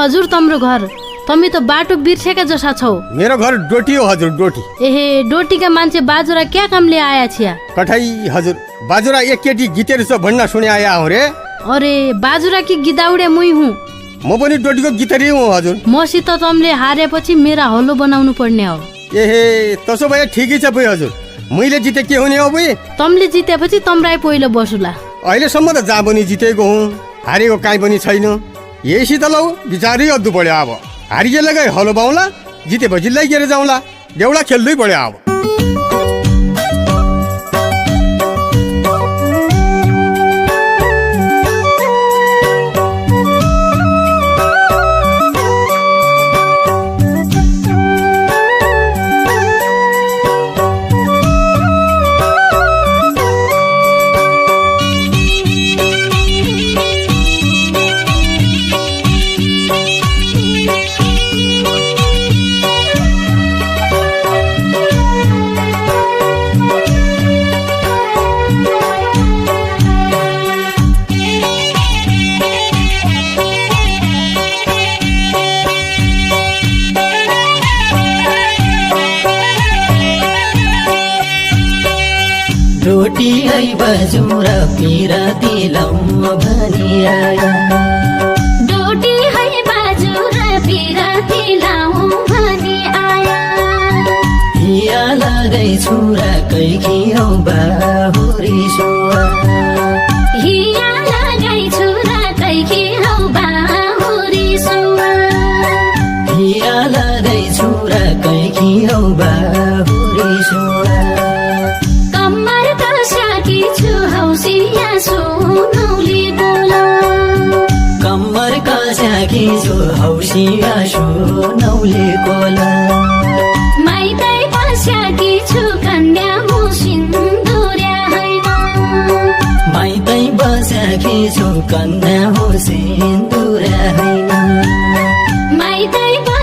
हजुर तम्रो घर? तमी त बाटो बिर्सेका जसा छौ। मेरो घर डोटी हो हजुर, डोटी। एहे, डोटीका मान्छे बाजुरा क्या कामले आया छिया? कठै हजुर, बाजुरा एक केटी गीतहरू छ भन्न सुने आया हौ रे। अरे बाजुरा कि गिदाउडे मुई हुँ। म पनि डोटीको गीतरी हुँ हजुर। मसित तमले हारेपछि मेरा हल्लो बनाउनु पर्ने हो। एहे, तसो भए ठिकै छ बुइ हजुर। मैले जिते के हुने हो बुइ? तमले जितेपछि तमराई पहिलो बसुला। अहिलेसम्म त जहाँ पनि जितेको हुँ, हारेको काहीँ पनि छैन। यही त लौ बिचारै अद्दु पऱ्यो। अब हारिएला गए हलो बाउला, जितेपछि लैकेर जाउँला। देउला खेल्दै पऱ्यो अब। रोटी है बाजुरा पिराती लाउँ भनी आया। रोटी है बाजुरा पिराती लाउँ भनी आया। हिया लागै छुरा कैकी हौ बाहुरी सुवा। हिया लागै छुरा कैकी हौ बाहुरी सुवा। हिया लागै छुरा कैकी हौ बाहुरी सुवा। कम्मर का साकी जो हौसिया सो नौले कोला। माइतै पस्याकी छु कन्या मु सिन्दुर्या हैन। माइतै बस्याकी छु कन्या हो सिन्दुर्या हैन।